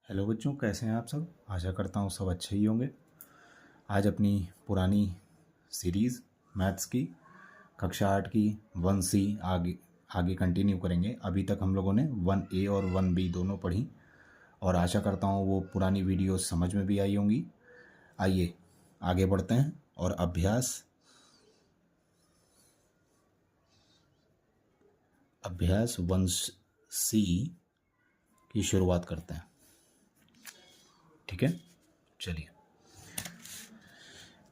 Hello बच्चों, कैसे हैं आप सब। आशा करता हूँ सब अच्छे ही होंगे। आज अपनी पुरानी सीरीज़ मैथ्स की कक्षा 8 की 1C आगे आगे कंटिन्यू करेंगे। अभी तक हम लोगों ने 1A और 1B दोनों पढ़ी और आशा करता हूँ वो पुरानी वीडियो समझ में भी आई होंगी। आइए आगे बढ़ते हैं और अभ्यास 1C की शुरुआत करते हैं। ठीक है, चलिए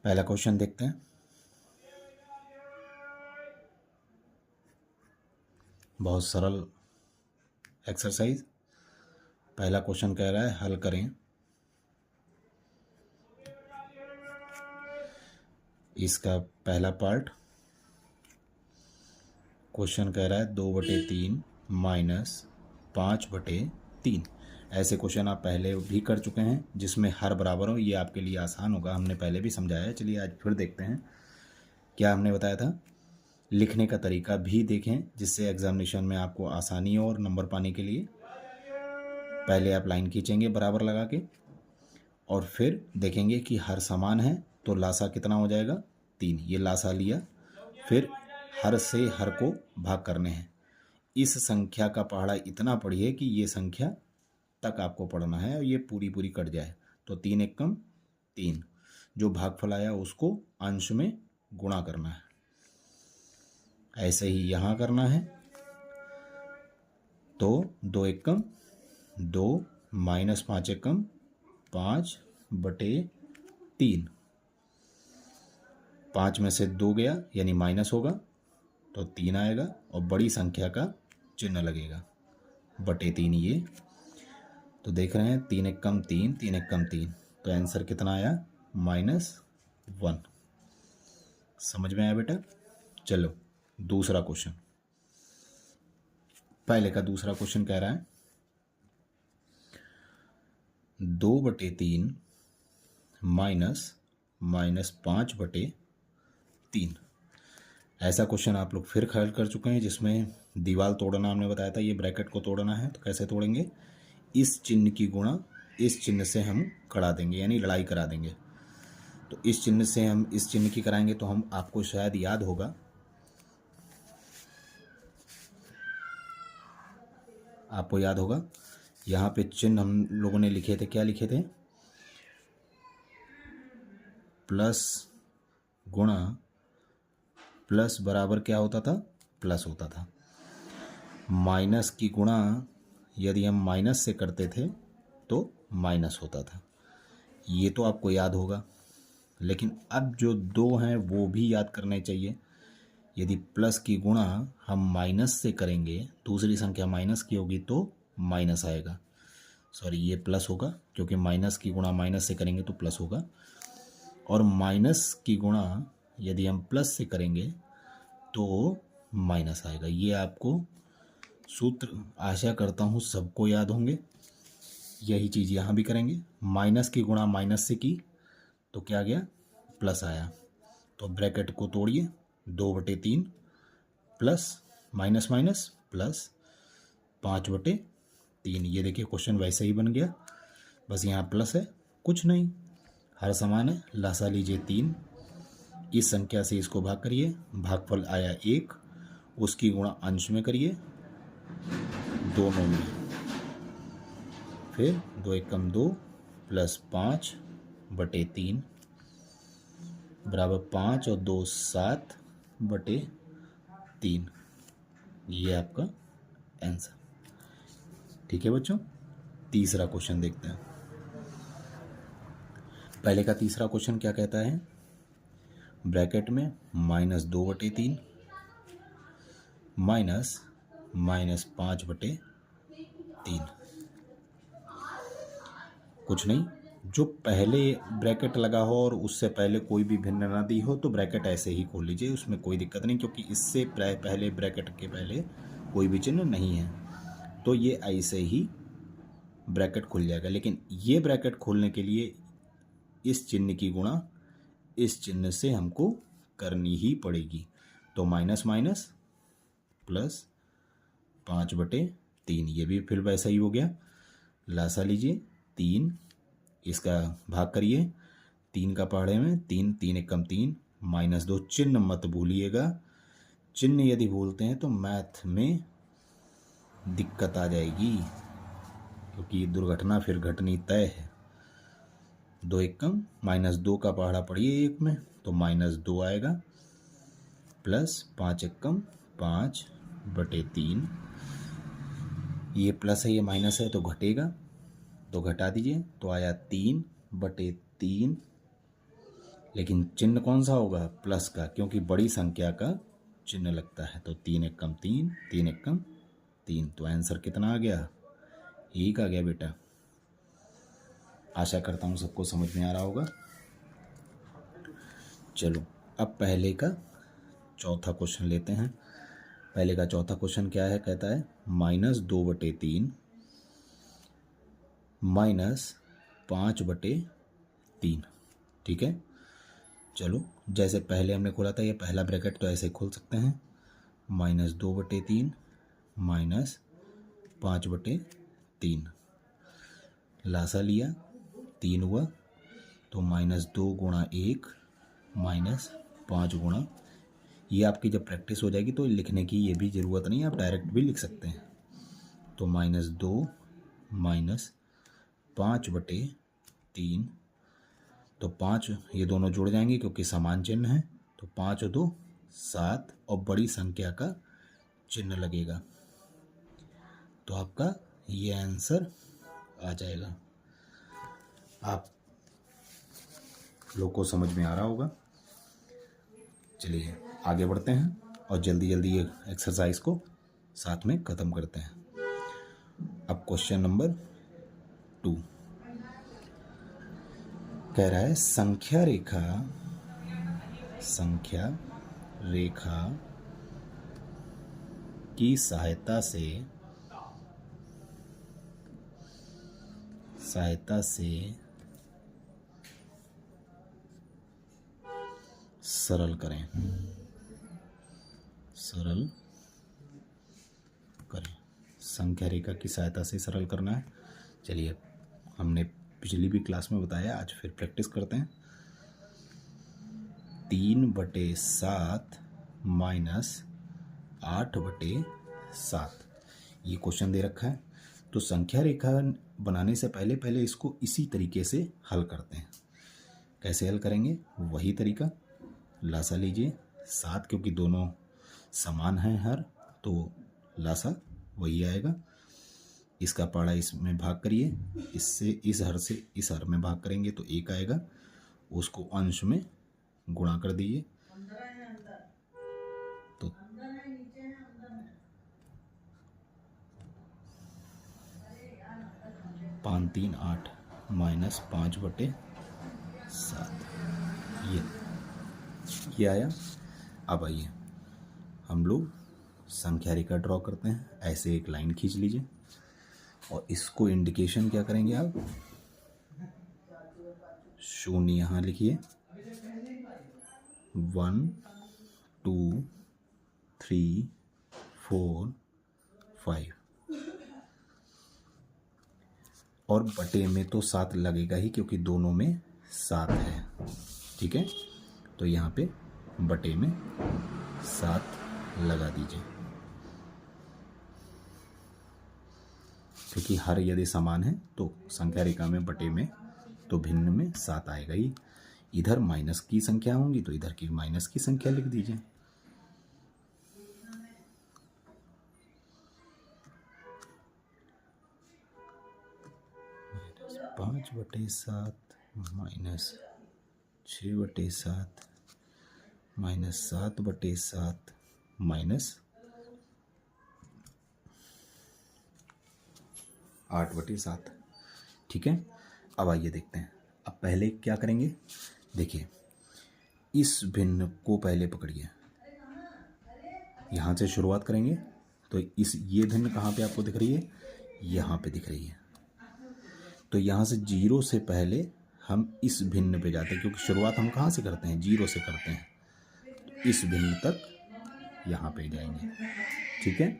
पहला क्वेश्चन देखते हैं। बहुत सरल एक्सरसाइज। पहला क्वेश्चन कह रहा है हल करें इसका पहला पार्ट। क्वेश्चन कह रहा है 2/3 माइनस 5/3। ऐसे क्वेश्चन आप पहले भी कर चुके हैं जिसमें हर बराबर हो, ये आपके लिए आसान होगा। हमने पहले भी समझाया है। चलिए आज फिर देखते हैं क्या हमने बताया था। लिखने का तरीका भी देखें जिससे एग्जामिनेशन में आपको आसानी हो और नंबर पाने के लिए। पहले आप लाइन खींचेंगे बराबर लगा के और फिर देखेंगे कि हर समान है तो लासा कितना हो जाएगा 3। ये लासा लिया, फिर हर से हर को भाग करने हैं। इस संख्या का पहाड़ा इतना पढ़िए कि ये संख्या तक आपको पढ़ना है और ये पूरी पूरी कट जाए। तो 3 एकम 3, जो भागफल आया उसको अंश में गुणा करना है। ऐसे ही यहाँ करना है। तो 2 एकम 2 माइनस 5 एकम 5/3। 5 में से 2 गया यानी माइनस होगा तो 3 आएगा और बड़ी संख्या का चिन्ह लगेगा /3। ये तो देख रहे हैं 3 एकम 3 3 एकम 3, तो आंसर कितना आया -1। समझ में आया बेटा। चलो दूसरा क्वेश्चन। पहले का दूसरा क्वेश्चन कह रहा है 2/3 माइनस -5/3। ऐसा क्वेश्चन आप लोग फिर हल कर चुके हैं जिसमें दीवार तोड़ना हमने बताया था। ये ब्रैकेट को तोड़ना है तो कैसे तोड़ेंगे, इस चिन्ह की गुणा इस चिन्ह से हम करा देंगे यानी लड़ाई करा देंगे। तो इस चिन्ह से हम इस चिन्ह की कराएंगे तो हम आपको शायद याद होगा, आपको याद होगा यहाँ पे चिन्ह हम लोगों ने लिखे थे। क्या लिखे थे, प्लस गुणा प्लस बराबर क्या होता था, प्लस होता था। माइनस की गुणा यदि हम माइनस से करते थे तो माइनस होता था। ये तो आपको याद होगा, लेकिन अब जो दो हैं वो भी याद करने चाहिए। यदि प्लस की गुणा हम माइनस से करेंगे, दूसरी संख्या माइनस की होगी तो माइनस आएगा। सॉरी, ये प्लस होगा क्योंकि माइनस की गुणा माइनस से करेंगे तो प्लस होगा। और माइनस की गुणा यदि हम प्लस से करेंगे तो माइनस आएगा। ये आपको सूत्र आशा करता हूँ सबको याद होंगे। यही चीज़ यहाँ भी करेंगे। माइनस की गुणा माइनस से की तो क्या गया, प्लस आया। तो ब्रैकेट को तोड़िए, 2/3 प्लस माइनस माइनस प्लस 5/3। ये देखिए क्वेश्चन वैसे ही बन गया, बस यहाँ प्लस है, कुछ नहीं, हर समान है। लासा लीजिए 3, इस संख्या से इसको भाग करिए, भागफल आया 1, उसकी गुणा अंश में करिए दोनों में। फिर 2 एकम 2 प्लस 5/3 बराबर 5 और 2 7/3। ये आपका आंसर। ठीक है बच्चों, तीसरा क्वेश्चन देखते हैं। पहले का तीसरा क्वेश्चन क्या कहता है, ब्रैकेट में -2/3 माइनस -5/3। कुछ नहीं, जो पहले ब्रैकेट लगा हो और उससे पहले कोई भी भिन्न ना दी हो तो ब्रैकेट ऐसे ही खोल लीजिए, उसमें कोई दिक्कत नहीं, क्योंकि इससे पहले ब्रैकेट के पहले कोई भी चिन्ह नहीं है तो ये ऐसे ही ब्रैकेट खुल जाएगा। लेकिन ये ब्रैकेट खोलने के लिए इस चिन्ह की गुणा इस चिन्ह से हमको करनी ही पड़ेगी। तो माइनस माइनस प्लस 5/3, ये भी फिर वैसा ही हो गया। लासा लीजिए, 3, इसका भाग करिए 3 का पहाड़े में 3, 3 एकम 3, -2। चिन्ह मत भूलिएगा, चिन्ह यदि भूलते हैं तो मैथ में दिक्कत आ जाएगी, क्योंकि ये दुर्घटना फिर घटनी तय है। 2 एकम -2 का पहाड़ा पढ़िए 1 में तो -2 आएगा, प्लस 5 एकम 5/3, ये प्लस है ये माइनस है तो घटेगा, तो घटा दीजिए तो आया 3/3, लेकिन चिन्ह कौन सा होगा? प्लस का, क्योंकि बड़ी संख्या का चिन्ह लगता है। तो 3 एकम 3, 3 एकम 3, तो आंसर कितना आ गया? 1 आ गया बेटा। आशा करता हूँ सबको समझ में आ रहा होगा। चलो अब पहले का चौथा क्वेश्चन लेते हैं। पहले का चौथा क्वेश्चन क्या है? कहता है -2/3 -5/3। ठीक है, चलो जैसे पहले हमने खोला था ये पहला ब्रैकेट, तो ऐसे खोल सकते हैं -2/3 -5/3। लासा लिया 3 हुआ तो -2 गुणा 1 -5 गुणा, ये आपकी जब प्रैक्टिस हो जाएगी तो लिखने की ये भी ज़रूरत नहीं है, आप डायरेक्ट भी लिख सकते हैं। तो -2 -5/3, तो 5 ये दोनों जुड़ जाएंगे क्योंकि समान चिन्ह है, तो 5 और 2 7, और बड़ी संख्या का चिन्ह लगेगा, तो आपका ये आंसर आ जाएगा। आप लोग को समझ में आ रहा होगा। चलिए आगे बढ़ते हैं और जल्दी जल्दी ये एक्सरसाइज को साथ में ख़त्म करते हैं। अब क्वेश्चन नंबर 2 कह रहा है संख्या रेखा की सहायता से सरल करें। संख्या रेखा की सहायता से सरल करना है। चलिए, हमने पिछली भी क्लास में बताया, आज फिर प्रैक्टिस करते हैं। 3/7 -8/7 ये क्वेश्चन दे रखा है। तो संख्या रेखा बनाने से पहले इसको इसी तरीके से हल करते हैं। कैसे हल करेंगे? वही तरीका, लासा लीजिए 7, क्योंकि दोनों समान हैं हर, तो लासा वही आएगा। इसका पहाड़ा इसमें भाग करिए, इससे इस हर से इस हर में भाग करेंगे तो 1 आएगा, उसको अंश में गुणा कर दीजिए तो 5 3 8 -5/7 ये आया। अब आइए हम लोग संख्या रेखा ड्रॉ करते हैं। ऐसे एक लाइन खींच लीजिए और इसको इंडिकेशन क्या करेंगे आप? 0 यहाँ लिखिए, 1 2 3 4 5, और बटे में तो 7 लगेगा ही क्योंकि दोनों में 7 है। ठीक है, तो यहाँ पे बटे में 7 लगा दीजिए, क्योंकि हर यदि समान है तो संख्या रेखा में बटे में तो भिन्न में 7 आएगा ही। इधर माइनस की संख्या होंगी तो इधर की माइनस की संख्या लिख दीजिए। -5/7 -6/7 -7/7 -8/7। ठीक है, अब आइए देखते हैं। अब पहले क्या करेंगे? देखिए, इस भिन्न को पहले पकड़िए, यहाँ से शुरुआत करेंगे तो ये भिन्न कहाँ पे आपको दिख रही है? यहाँ पे दिख रही है। तो यहाँ से 0 से पहले हम इस भिन्न पे जाते हैं, क्योंकि शुरुआत हम कहाँ से करते हैं? 0 से करते हैं। तो इस भिन्न तक यहाँ पे जाएंगे। ठीक है,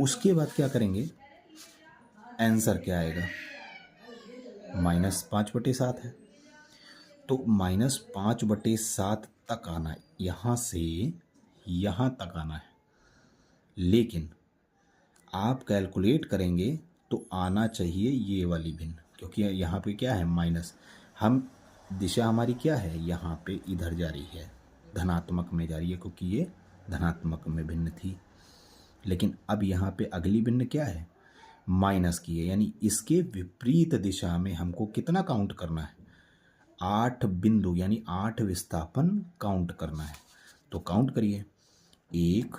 उसके बाद क्या करेंगे? आंसर क्या आएगा? -5/7 है। तो -5/7 तक आना है, यहाँ से यहाँ तक आना है। लेकिन आप कैलकुलेट करेंगे तो आना चाहिए ये वाली भिन्न, क्योंकि यहाँ पे क्या है माइनस, हम दिशा हमारी क्या है यहाँ पे इधर जा रही है, धनात्मक में जा रही है, क्योंकि ये धनात्मक में भिन्न थी। लेकिन अब यहाँ पे अगली भिन्न क्या है, माइनस की है, यानी इसके विपरीत दिशा में हमको कितना काउंट करना है, 8 बिंदु यानी 8 विस्थापन काउंट करना है। तो काउंट करिए, 1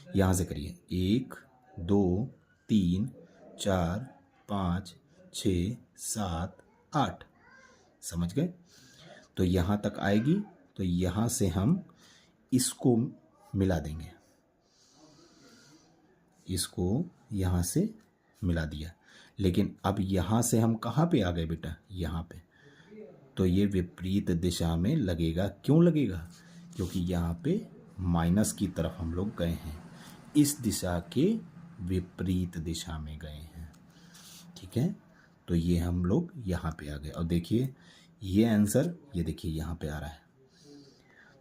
यहाँ से करिए, 1 2 3 4 5 6 7 8, समझ गए। तो यहाँ तक आएगी, तो यहाँ से हम इसको मिला देंगे, इसको यहाँ से मिला दिया। लेकिन अब यहाँ से हम कहाँ पे आ गए बेटा, यहाँ पे। तो ये विपरीत दिशा में लगेगा। क्यों लगेगा, क्योंकि यहाँ पे माइनस की तरफ हम लोग गए हैं, इस दिशा के विपरीत दिशा में गए हैं। ठीक है, तो ये हम लोग यहाँ पे आ गए। और देखिए ये आंसर, ये देखिए यहाँ पे आ रहा है।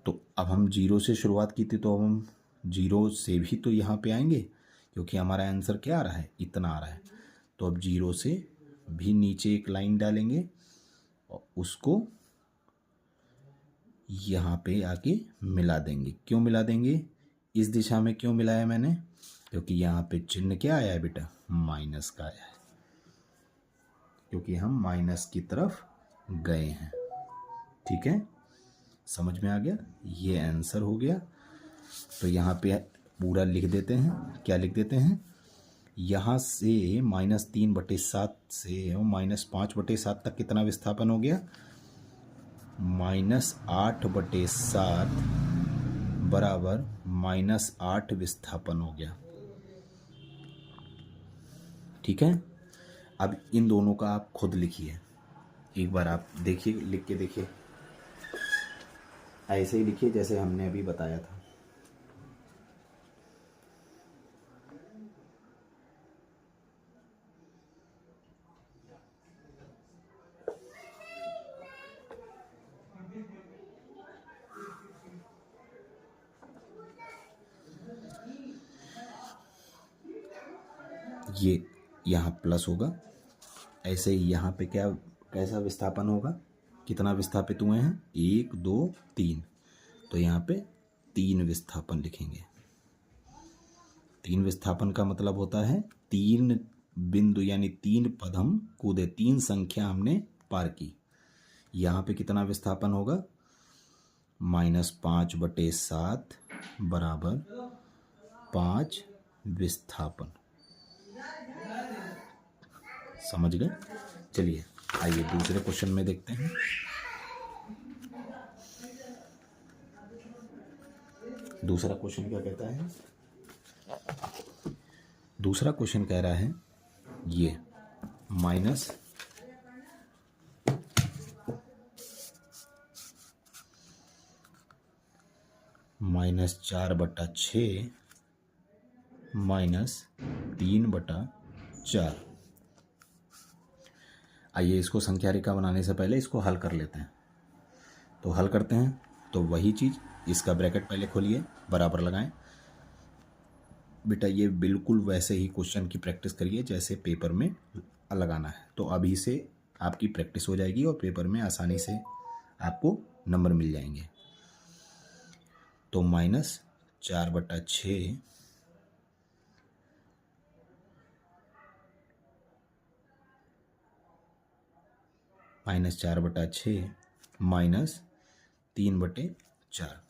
तो अब हम 0 से शुरुआत की थी, तो अब हम 0 से भी तो यहाँ पे आएंगे, क्योंकि हमारा आंसर क्या आ रहा है, इतना आ रहा है। तो अब 0 से भी नीचे एक लाइन डालेंगे और उसको यहाँ पे आके मिला देंगे। क्यों मिला देंगे, इस दिशा में क्यों मिलाया मैंने, क्योंकि यहाँ पे चिन्ह क्या आया है बेटा, माइनस का आया है, क्योंकि हम माइनस की तरफ गए हैं। ठीक है, समझ में आ गया, ये आंसर हो गया। तो यहाँ पे पूरा लिख देते हैं, क्या लिख देते हैं, यहाँ से -3/7 से -5/7 तक कितना विस्थापन हो गया, -8/7 बराबर -8 विस्थापन हो गया। ठीक है, अब इन दोनों का आप खुद लिखिए, एक बार आप देखिए, लिख के देखिए, ऐसे ही लिखिए जैसे हमने अभी बताया था। ये यहाँ प्लस होगा, ऐसे ही यहाँ पे क्या, कैसा विस्थापन होगा, कितना विस्थापित हुए हैं, 1 2 3, तो यहाँ पे 3 विस्थापन लिखेंगे। 3 विस्थापन का मतलब होता है 3 बिंदु, यानी 3 पद हम कूदे, 3 संख्या हमने पार की। यहाँ पे कितना विस्थापन होगा, -5/7 बराबर 5 विस्थापन। समझ गए। चलिए आइए दूसरे क्वेश्चन में देखते हैं। दूसरा क्वेश्चन क्या कहता है, दूसरा क्वेश्चन कह रहा है ये -4/6 -3/4। आइए इसको संख्या रेखा बनाने से पहले इसको हल कर लेते हैं। तो हल करते हैं, तो वही चीज़, इसका ब्रैकेट पहले खोलिए, बराबर लगाएं। बेटा ये बिल्कुल वैसे ही क्वेश्चन की प्रैक्टिस करिए जैसे पेपर में लगाना है, तो अभी से आपकी प्रैक्टिस हो जाएगी और पेपर में आसानी से आपको नंबर मिल जाएंगे। तो -4/6 -3/4।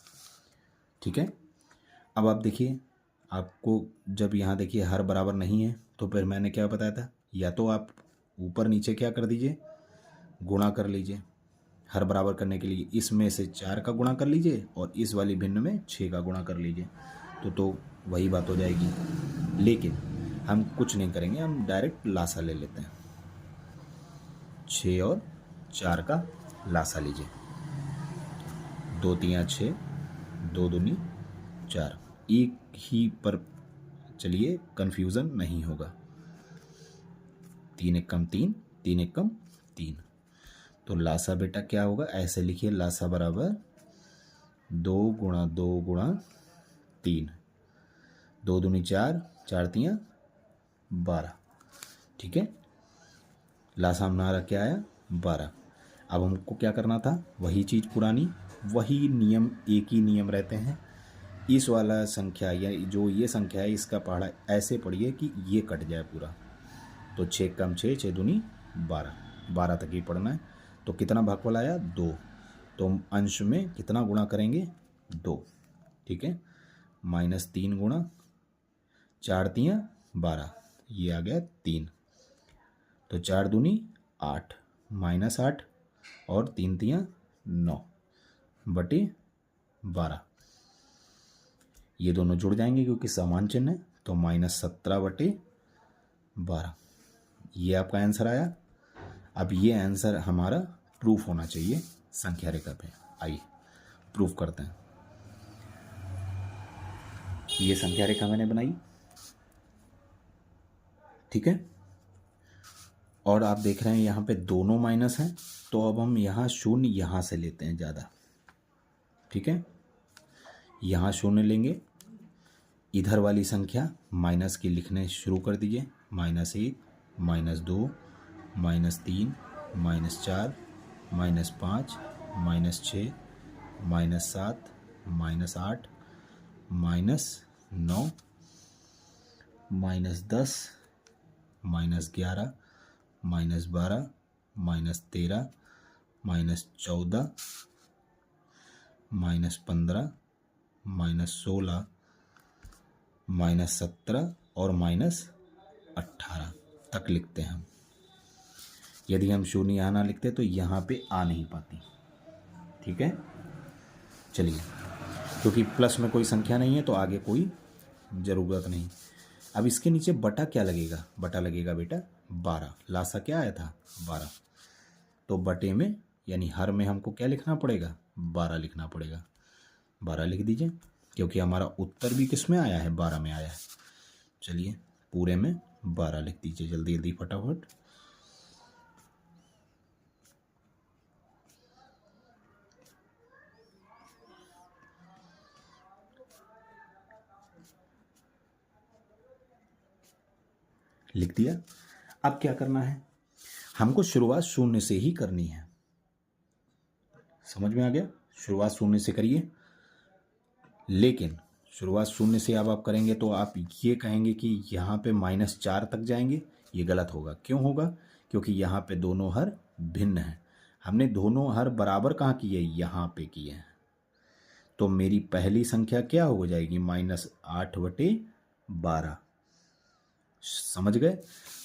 ठीक है, अब आप देखिए, आपको जब यहाँ देखिए हर बराबर नहीं है, तो फिर मैंने क्या बताया था, या तो आप ऊपर नीचे क्या कर दीजिए, गुणा कर लीजिए। हर बराबर करने के लिए इसमें से 4 का गुणा कर लीजिए और इस वाली भिन्न में 6 का गुणा कर लीजिए, तो वही बात हो जाएगी। लेकिन हम कुछ नहीं करेंगे, हम डायरेक्ट लासा ले लेते हैं। 6 और 4 का लासा लीजिए, 2 3 6, 2 दूनी 4, एक ही पर चलिए, कंफ्यूजन नहीं होगा। 3 एकम 3, 3 एकम 3। तो लासा बेटा क्या होगा, ऐसे लिखिए, लासा बराबर 2 गुणा 2 गुणा 3, 2 दूनी 4, 4 तियाँ 12। ठीक है, लासा हमारा क्या आया 12। अब हमको क्या करना था, वही चीज़ पुरानी, वही नियम, एक ही नियम रहते हैं। इस वाला संख्या या जो ये संख्या है इसका पढ़ा ऐसे पढ़िए कि ये कट जाए पूरा। तो 6 कम 6, 6 दूनी 12, 12 तक ही पढ़ना है। तो कितना भागफल आया 2, तो अंश में कितना गुणा करेंगे 2। ठीक है, -3 गुणा 4 तियाँ 12, ये आ गया 3। तो 4 दूनी 8, -8 और 3 तियाँ 9 बटे 12। ये दोनों जुड़ जाएंगे क्योंकि समान चिन्ह है, तो -17 बटे 12, ये आपका आंसर आया। अब ये आंसर हमारा प्रूफ होना चाहिए संख्या रेखा पे। आइए प्रूफ करते हैं। ये संख्या रेखा मैंने बनाई, ठीक है, और आप देख रहे हैं यहाँ पे दोनों माइनस हैं, तो अब हम यहाँ शून्य यहाँ से लेते हैं ज़्यादा। ठीक है, यहाँ शून्य लेंगे, इधर वाली संख्या माइनस की लिखने शुरू कर दीजिए। -1, -2, -3, -4, -5, -6, -7, -8, -9, -10, -11, -12, -13, -14, -15, -16, -17 और -18 तक लिखते हैं हम। यदि हम शून्य यहाँ ना लिखते तो यहाँ पे आ नहीं पाती। ठीक है, चलिए, क्योंकि प्लस में कोई संख्या नहीं है तो आगे कोई ज़रूरत नहीं। अब इसके नीचे बटा क्या लगेगा, बटा लगेगा बेटा 12। लासा क्या आया था 12, तो बटे में यानी हर में हमको क्या लिखना पड़ेगा 12 लिखना पड़ेगा। 12 लिख दीजिए, क्योंकि हमारा उत्तर भी किस में आया है 12 में आया है। चलिए पूरे में 12 लिख दीजिए, जल्दी जल्दी फटाफट। लिख दिया। अब क्या करना है, हमको शुरुआत शून्य से ही करनी है। समझ में आ गया, शुरुआत शून्य से करिए। लेकिन शुरुआत शून्य से अब आप करेंगे तो आप ये कहेंगे कि यहाँ पे -4 तक जाएंगे, ये गलत होगा। क्यों होगा, क्योंकि यहाँ पे दोनों हर भिन्न हैं। हमने दोनों हर बराबर कहाँ किए, यहाँ पे किए हैं। तो मेरी पहली संख्या क्या हो जाएगी -8 बटे 12। समझ गए।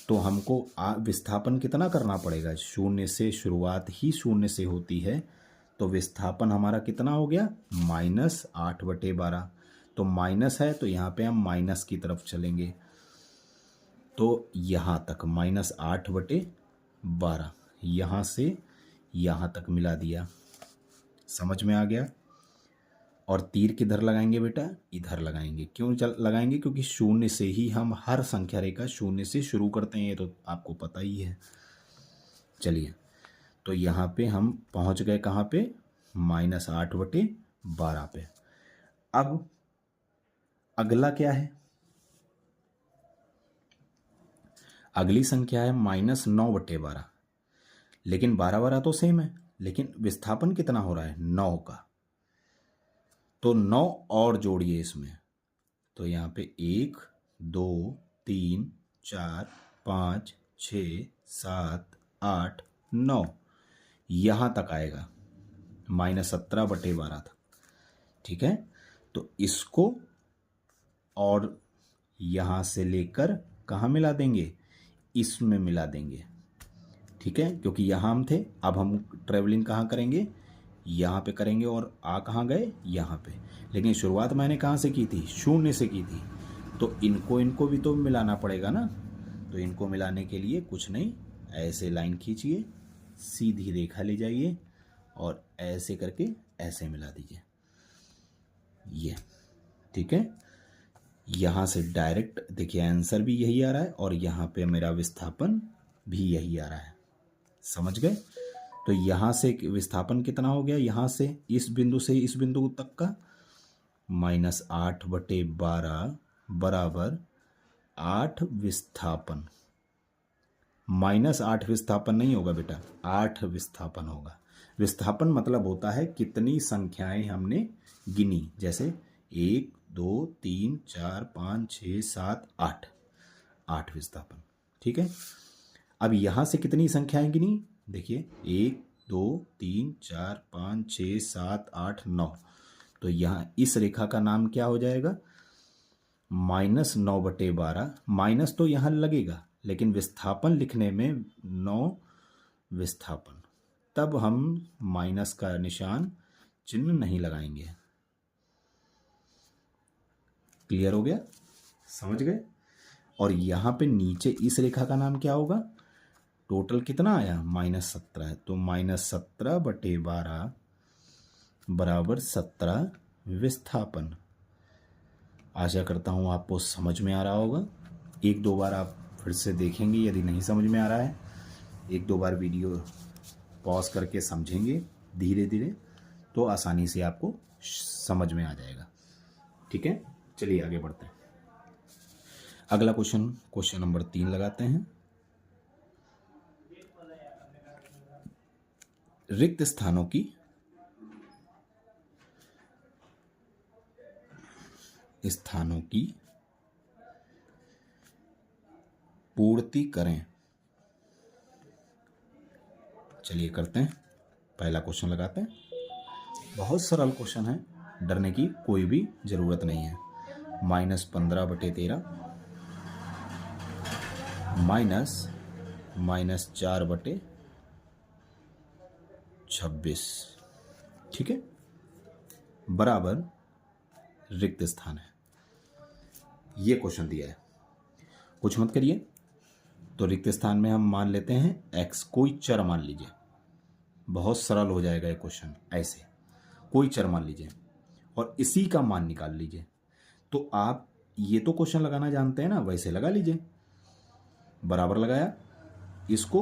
तो हमको विस्थापन कितना करना पड़ेगा, शून्य से शुरुआत ही शून्य से होती है, तो विस्थापन हमारा कितना हो गया -8 बटे 12। तो माइनस है तो यहाँ पे हम माइनस की तरफ चलेंगे, तो यहाँ तक -8 बटे 12, यहाँ से यहाँ तक मिला दिया। समझ में आ गया। और तीर किधर लगाएंगे बेटा, इधर लगाएंगे। क्यों लगाएंगे, क्योंकि शून्य से ही हम हर संख्या रेखा शून्य से शुरू करते हैं, ये तो आपको पता ही है। चलिए, तो यहाँ पे हम पहुँच गए कहाँ पे, -8 बटे 12 पे। अब अगला क्या है, अगली संख्या है -9 बटे 12। लेकिन 12 तो सेम है, लेकिन विस्थापन कितना हो रहा है 9 का, तो 9 और जोड़िए इसमें। तो यहाँ पे 1, 2, 3, 4, 5, 6, 7, 8, 9, यहाँ तक आएगा -17 बटे 12 तक। ठीक है, तो इसको और यहाँ से लेकर कहाँ मिला देंगे, इसमें मिला देंगे। ठीक है, क्योंकि यहाँ हम थे, अब हम ट्रेवलिंग कहाँ करेंगे, यहाँ पे करेंगे, और कहाँ गए, यहाँ पे। लेकिन शुरुआत मैंने कहाँ से की थी, शून्य से की थी, तो इनको भी तो मिलाना पड़ेगा ना। तो इनको मिलाने के लिए कुछ नहीं, ऐसे लाइन खींचिए, सीधी रेखा ले जाइए और ऐसे करके ऐसे मिला दीजिए, ये। ठीक है, यहाँ से डायरेक्ट देखिए आंसर भी यही आ रहा है, और यहाँ पे मेरा विस्थापन भी यही आ रहा है। समझ गए? तो यहाँ से विस्थापन कितना हो गया, यहाँ से इस बिंदु से इस बिंदु तक का -8/12 बराबर 8 विस्थापन। -8 विस्थापन नहीं होगा बेटा, 8 विस्थापन होगा। विस्थापन मतलब होता है कितनी संख्याएं हमने गिनी, जैसे 1 2 3 4 5 6 7 8, 8 विस्थापन। ठीक है, अब यहां से कितनी संख्याएं गिनी, देखिए 1 2 3 4 5 6 7 8 9। तो यहाँ इस रेखा का नाम क्या हो जाएगा, -9/12। माइनस तो यहाँ लगेगा लेकिन विस्थापन लिखने में 9 विस्थापन, तब हम माइनस का निशान चिन्ह नहीं लगाएंगे। क्लियर हो गया, समझ गए? और यहाँ पे नीचे इस रेखा का नाम क्या होगा, टोटल कितना आया -17 है, तो -17/12 बराबर 17 विस्थापन। आशा करता हूँ आपको समझ में आ रहा होगा। एक दो बार आप फिर से देखेंगे, यदि नहीं समझ में आ रहा है एक दो बार वीडियो पॉज करके समझेंगे धीरे धीरे, तो आसानी से आपको समझ में आ जाएगा। ठीक है, चलिए आगे बढ़ते हैं। अगला क्वेश्चन नंबर 3 लगाते हैं। रिक्त स्थानों की पूर्ति करें। चलिए करते हैं, पहला क्वेश्चन लगाते हैं। बहुत सरल क्वेश्चन है, डरने की कोई भी जरूरत नहीं है। -15/13 -4/26, ठीक है, बराबर रिक्त स्थान है। ये क्वेश्चन दिया है, कुछ मत करिए। तो रिक्त स्थान में हम मान लेते हैं x, कोई चर मान लीजिए। बहुत सरल हो जाएगा ये क्वेश्चन। ऐसे कोई चर मान लीजिए और इसी का मान निकाल लीजिए। तो आप ये तो क्वेश्चन लगाना जानते हैं ना, वैसे लगा लीजिए। बराबर लगाया, इसको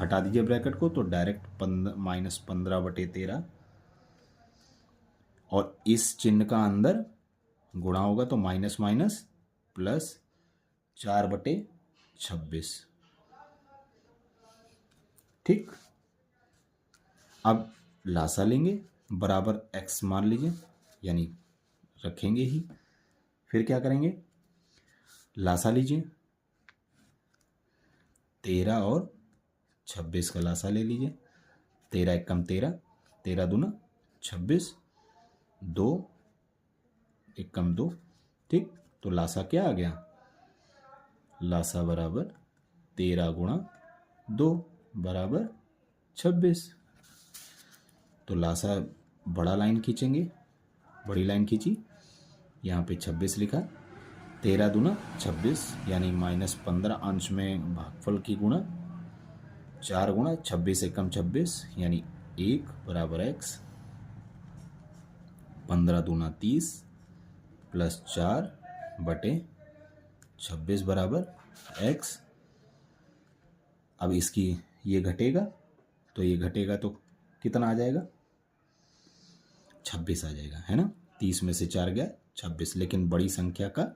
हटा दीजिए ब्रैकेट को, तो डायरेक्ट -15/13 और इस चिन्ह का अंदर गुणा होगा तो माइनस माइनस प्लस 4/26। ठीक, अब लासा लेंगे, बराबर x मान लीजिए, यानी रखेंगे ही। फिर क्या करेंगे, लासा लीजिए, 13 और 26 का लासा ले लीजिए। 13 एकम 13, 13 दूना 26, 2 एकम 2। ठीक, तो लासा क्या आ गया, लासा बराबर 13 गुणा 2 बराबर 26। तो लासा बड़ा लाइन खींचेंगे, बड़ी लाइन खींची, यहाँ पे 26 लिखा, 13 दूना 26 यानी -15 अंश में भागफल की गुणा 4 गुणा 26 एकम 26 यानी 1 बराबर x, 15 दूना 30 प्लस 4/26 बराबर x। अब इसकी ये घटेगा, तो ये घटेगा तो कितना आ जाएगा, 26 आ जाएगा, है ना। 30 में से 4 गया 26, लेकिन बड़ी संख्या का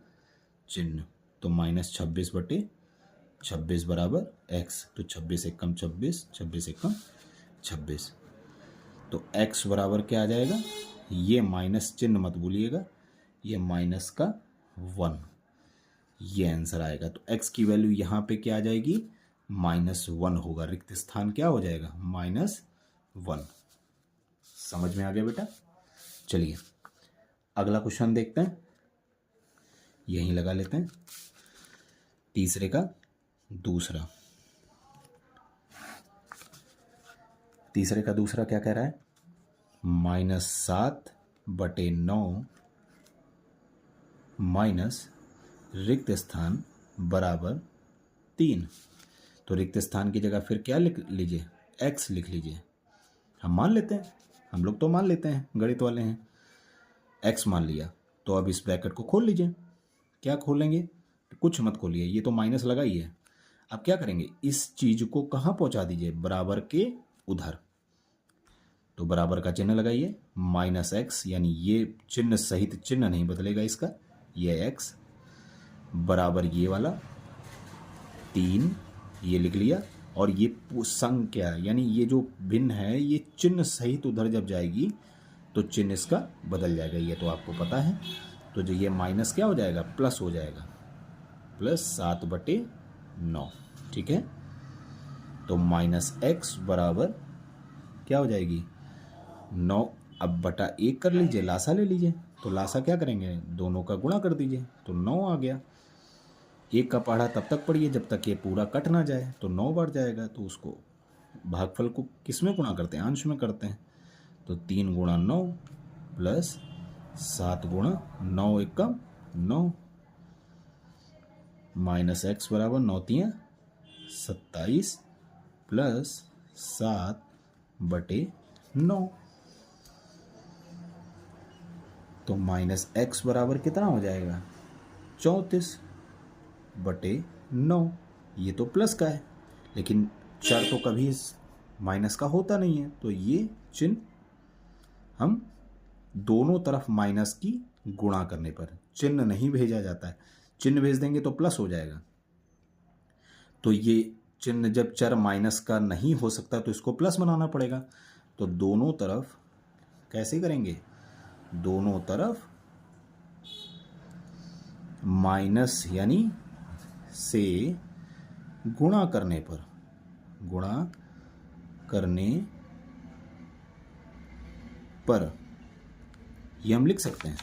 चिन्ह, तो -26/26 बराबर x। तो 26 एकम 26, 26 एकम 26। तो x बराबर क्या आ जाएगा, ये माइनस चिन्ह मत भूलिएगा, ये माइनस का 1, ये आंसर आएगा। तो x की वैल्यू यहाँ पे क्या आ जाएगी, -1 होगा। रिक्त स्थान क्या हो जाएगा, -1। समझ में आ गया बेटा। चलिए अगला क्वेश्चन देखते हैं, यहीं लगा लेते हैं। तीसरे का दूसरा क्या कह रहा है, -7/9 माइनस रिक्त स्थान बराबर 3। तो रिक्त स्थान की जगह फिर क्या लिख लीजिए, x लिख लीजिए। हम मान लेते हैं, हम लोग तो मान लेते हैं, गणित वाले हैं। x मान लिया, तो अब इस ब्रैकेट को खोल लीजिए। क्या खोलेंगे, कुछ मत खोलिए, ये तो माइनस लगा ही है। अब क्या करेंगे, इस चीज को कहाँ पहुंचा दीजिए, बराबर के उधर। तो बराबर का चिन्ह लगाइए, माइनस एक्स, यानी ये चिन्ह सहित चिन्ह नहीं बदलेगा इसका, ये एक्स बराबर ये वाला 3, ये लिख लिया। और ये संख्या यानी ये जो भिन्न है ये चिन्ह सहित उधर जब जाएगी तो चिन्ह इसका बदल जाएगा, ये तो आपको पता है। तो जो ये माइनस क्या हो जाएगा, प्लस हो जाएगा, प्लस 7/9। ठीक है, तो माइनस एक्स बराबर क्या हो जाएगी, 9। अब बटा 1 कर लीजिए, लासा ले लीजिए। तो लासा क्या करेंगे, दोनों का गुणा कर दीजिए, तो 9 आ गया। 1 का पहाड़ा तब तक पढ़िए जब तक ये पूरा कट ना जाए, तो 9 बार जाएगा। तो उसको भागफल को किस में गुणा करते हैं, अंश में करते हैं। तो 3 गुणा 9 प्लस 7 गुणा 9 एकम 9, माइनस एक्स बराबर 9×3 27 प्लस 7/9। तो माइनस एक्स बराबर कितना हो जाएगा, 34/9। ये तो प्लस का है, लेकिन चर तो कभी माइनस का होता नहीं है, तो ये चिन्ह हम दोनों तरफ माइनस की गुणा करने पर, चिन्ह नहीं भेजा जाता है, चिन्ह भेज देंगे तो प्लस हो जाएगा। तो ये चिन्ह जब चर माइनस का नहीं हो सकता तो इसको प्लस बनाना पड़ेगा। तो दोनों तरफ कैसे करेंगे, दोनों तरफ माइनस यानी से गुणा करने पर, गुणा करने पर ये हम लिख सकते हैं।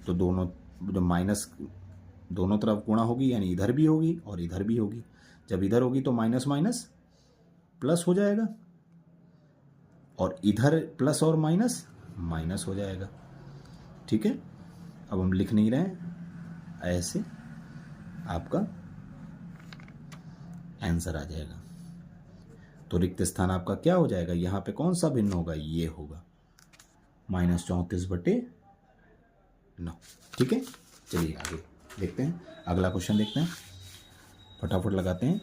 तो दोनों जो माइनस दोनों तरफ गुणा होगी यानी इधर भी होगी और इधर भी होगी। जब इधर होगी तो माइनस माइनस प्लस हो जाएगा, और इधर प्लस और माइनस माइनस हो जाएगा। ठीक है, अब हम लिख नहीं रहे हैं, ऐसे आपका आंसर आ जाएगा। तो रिक्त स्थान आपका क्या हो जाएगा, यहाँ पे कौन सा भिन्न होगा, ये होगा -34/9। ठीक है, चलिए आगे देखते हैं, अगला क्वेश्चन देखते हैं, फटाफट लगाते हैं।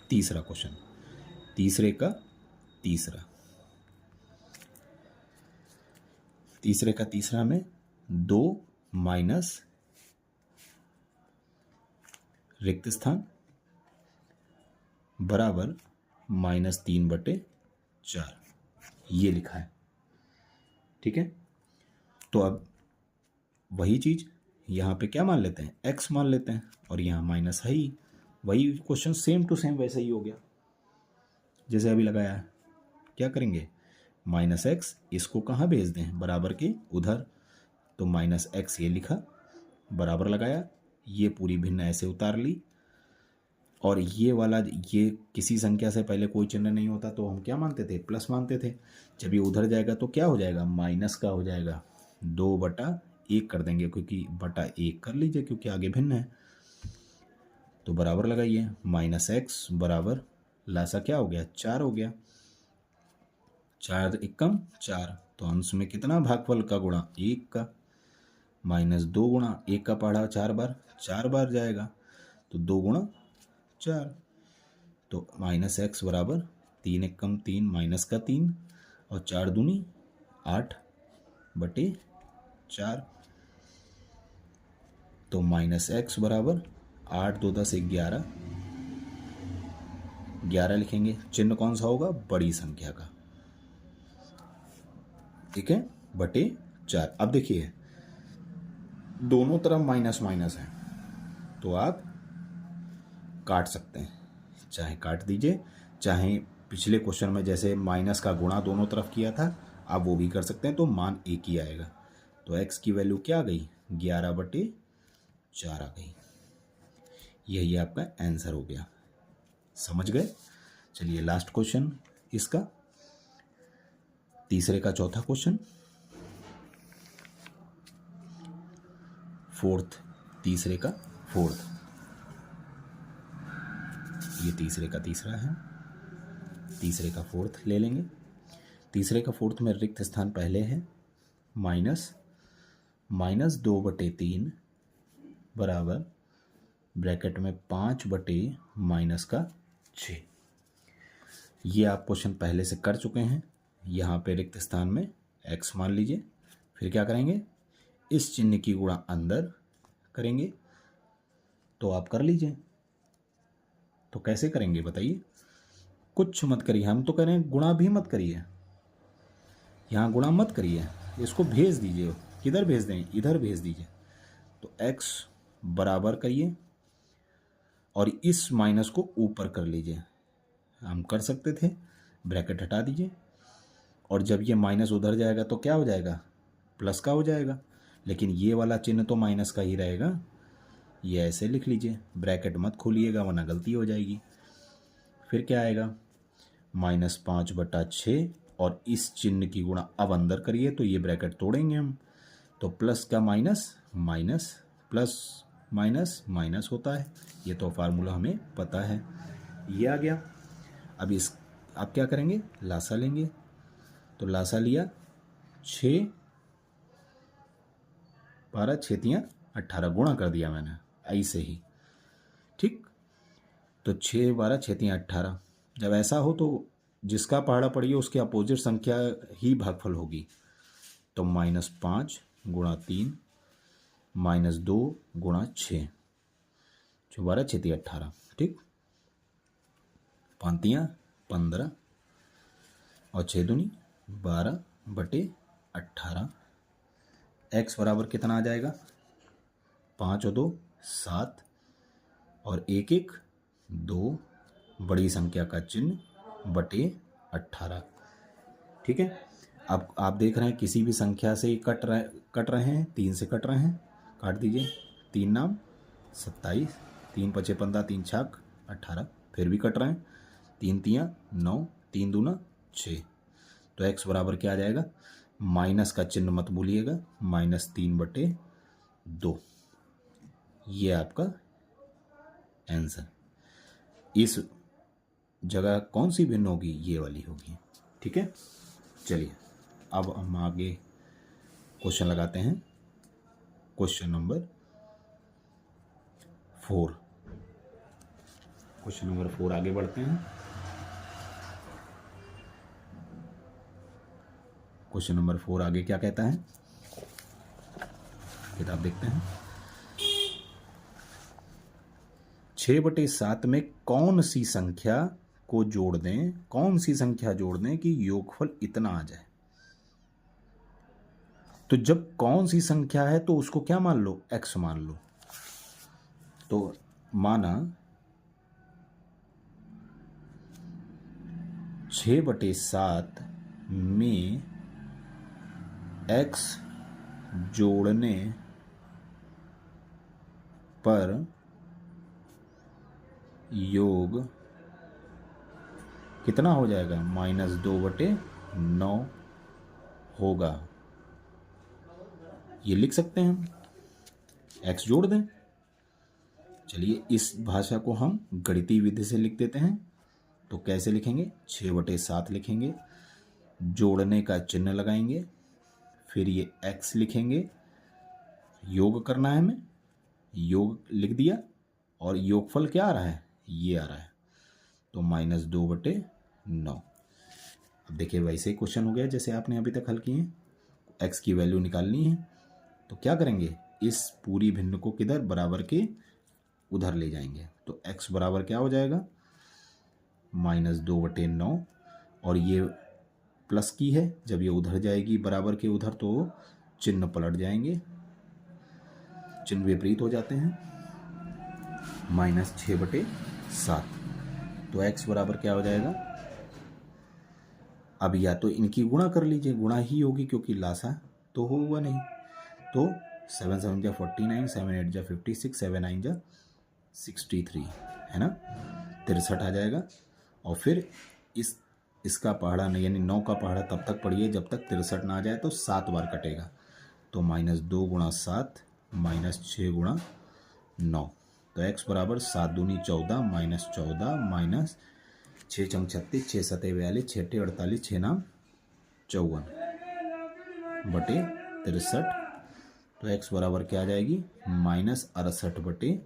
तीसरा क्वेश्चन, तीसरे का तीसरा में 2 माइनस रिक्त स्थान बराबर -3/4 ये लिखा है। ठीक है, तो अब वही चीज यहाँ पे क्या मान लेते हैं, x मान लेते हैं, और यहाँ माइनस है ही। वही क्वेश्चन सेम टू सेम वैसे ही हो गया जैसे अभी लगाया है। क्या करेंगे, -x, इसको कहाँ भेज दें, बराबर के उधर। तो -x ये लिखा, बराबर लगाया, ये पूरी भिन्न ऐसे उतार ली, और ये वाला, ये किसी संख्या से पहले कोई चिन्ह नहीं होता तो हम क्या मानते थे, प्लस मानते थे। जब ये उधर जाएगा तो क्या हो जाएगा, माइनस का हो जाएगा, 2/1 कर देंगे, क्योंकि बटा 1 कर लीजिए क्योंकि आगे भिन्न है। तो बराबर लगाइए, -x बराबर लासा क्या हो गया, 4 हो गया, 4 एकम 4। तो अंश में कितना भागफल का गुणा, 1 का, -2 गुणा 1 का पढ़ा 4 बार जाएगा, तो 2 गुणा 4। तो -x बराबर 3 एकम 3 माइनस का 3 और 4 दूनी 8/4। तो -x बराबर 8 2 10 11, 11 लिखेंगे। चिन्ह कौन सा होगा, बड़ी संख्या का। ठीक है, /4। अब देखिए दोनों तरफ माइनस माइनस है, तो आप काट सकते हैं, चाहे काट दीजिए, चाहे पिछले क्वेश्चन में जैसे माइनस का गुणा दोनों तरफ किया था आप वो भी कर सकते हैं, तो मान 1 ही आएगा। तो x की वैल्यू क्या आ गई, 11/4 आ गई। यही आपका आंसर हो गया, समझ गए। चलिए लास्ट क्वेश्चन इसका, तीसरे का चौथा क्वेश्चन, तीसरे का फोर्थ। ये तीसरे का तीसरा है, तीसरे का फोर्थ ले लेंगे। तीसरे का फोर्थ में रिक्त स्थान पहले है, -2/3 बराबर ब्रैकेट में 5/-6। ये आप क्वेश्चन पहले से कर चुके हैं। यहाँ पे रिक्त स्थान में x मान लीजिए। फिर क्या करेंगे, इस चिन्ह की गुणा अंदर करेंगे। तो आप कर लीजिए। तो कैसे करेंगे बताइए? कुछ मत करिए, हम तो कह रहे हैं गुणा भी मत करिए, यहाँ गुणा मत करिए, इसको भेज दीजिए। किधर भेज दें? इधर भेज दीजिए। तो x बराबर करिए और इस माइनस को ऊपर कर लीजिए। हम कर सकते थे, ब्रैकेट हटा दीजिए और जब ये माइनस उधर जाएगा तो क्या हो जाएगा? प्लस का हो जाएगा। लेकिन ये वाला चिन्ह तो माइनस का ही रहेगा। ये ऐसे लिख लीजिए, ब्रैकेट मत खोलिएगा वरना गलती हो जाएगी। फिर क्या आएगा? -5/6 और इस चिन्ह की गुणा अब अंदर करिए तो ये ब्रैकेट तोड़ेंगे हम। तो प्लस का minus minus, plus minus minus होता है। ये तो फार्मूला हमें पता है। ये आ गया। अब इस आप क्या करेंगे? लासा लेंगे। तो लासा लिया 6 12 6 18 गुणा कर दिया मैंने ऐसे ही, ठीक। तो 6 12 6 18। जब ऐसा हो तो जिसका पहाड़ा पड़िए उसके अपोजिट संख्या ही भागफल होगी। तो -5 × 3 -2 × 6, 12 6 18, ठीक। 5 15 और 6 दूनी 12/18। x बराबर कितना आ जाएगा? 5 और 2 7 और 1 1 2, बड़ी संख्या का चिन्ह /18, ठीक है। अब आप देख रहे हैं किसी भी संख्या से कट रहे हैं, 3 से कट रहे हैं, काट दीजिए। 3 नाम 27, 3 5 15, 3 छाक 18, फिर भी कट रहे हैं। 3 3 9, 3 दूना 6। तो x बराबर क्या आ जाएगा? माइनस का चिन्ह मत भूलिएगा, -3/2। ये आपका आंसर। इस जगह कौन सी भिन्न होगी? ये वाली होगी, ठीक है। चलिए अब हम आगे क्वेश्चन लगाते हैं। Question number 4। क्वेश्चन नंबर 4 आगे बढ़ते हैं। क्वेश्चन नंबर 4 आगे क्या कहता है? किताब देखते हैं। 6/7 में कौन सी संख्या को जोड़ दें, कौन सी संख्या जोड़ दें कि योगफल इतना आ जाए? तो जब कौन सी संख्या है तो उसको क्या मान लो? x मान लो। तो माना 6/7 में x जोड़ने पर योग कितना हो जाएगा? -2/9 होगा। ये लिख सकते हैं हम, x जोड़ दें। चलिए इस भाषा को हम गणितीय विधि से लिख देते हैं। तो कैसे लिखेंगे? 6/7 लिखेंगे, जोड़ने का चिन्ह लगाएंगे, फिर ये x लिखेंगे, योग करना है हमें, योग लिख दिया और योगफल क्या आ रहा है? ये आ रहा है। तो -2/9। अब देखिए वैसे ही क्वेश्चन हो गया जैसे आपने अभी तक हल किए हैं। x की वैल्यू निकालनी है तो क्या करेंगे? इस पूरी भिन्न को किधर? बराबर के उधर ले जाएंगे। तो x बराबर क्या हो जाएगा? -2/9 और ये प्लस की है, जब ये उधर जाएगी बराबर के उधर तो चिन्ह पलट जाएंगे, चिन्ह विपरीत हो जाते हैं। -6/7। तो x बराबर क्या हो जाएगा? अब या तो इनकी गुणा कर लीजिए, गुणा ही होगी क्योंकि लासा तो होगा नहीं। तो 7 7 जा 49, 7 8 जा 56, 7 9 जा 63, है ना, 63 आ जाएगा। और फिर इसका पहाड़ा नहीं, यानी 9 का पहाड़ा तब तक पढ़िए जब तक 63 ना आ जाए, तो 7 बार कटेगा। तो -2 × 7 -6 × 9। तो x बराबर 7 दूनी 14, -14 -6 चंग 36, 6 7 42, 6 8 48, 6 नाम 54/63। तो x बराबर क्या आ जाएगी? -68/63।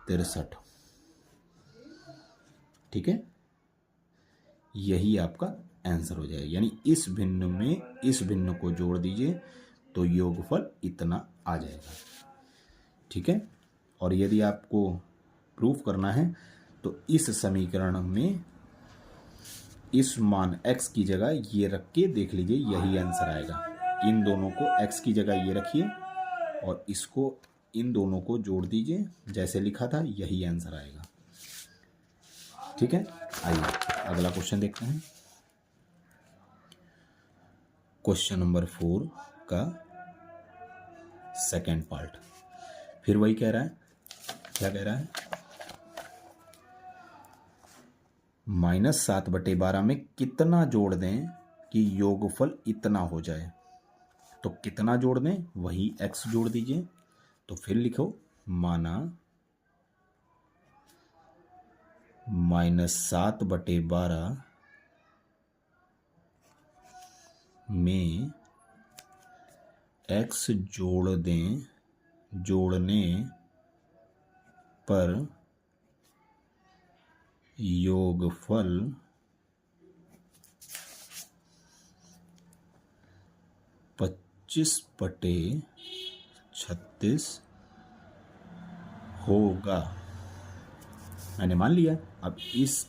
63। ठीक है, यही आपका आंसर हो जाएगा। यानी इस भिन्न में इस भिन्न को जोड़ दीजिए तो योगफल इतना आ जाएगा। ठीक है, और यदि आपको प्रूफ करना है तो इस समीकरण में इस मान x की जगह ये रख के देख लीजिए, यही आंसर आएगा। इन दोनों को x की जगह ये रखिए और इसको इन दोनों को जोड़ दीजिए, जैसे लिखा था यही आंसर आएगा। ठीक है, आइए अगला क्वेश्चन देखते हैं। क्वेश्चन नंबर 4 का सेकेंड पार्ट फिर वही कह रहा है। क्या कह रहा है? -7/12 में कितना जोड़ दें कि योगफल इतना हो जाए? तो कितना जोड़ दें, वही x जोड़ दीजिए। तो फिर लिखो माना -7/12 में x जोड़ दें, जोड़ने पर योगफल 25/36 होगा। मैंने मान लिया। अब इस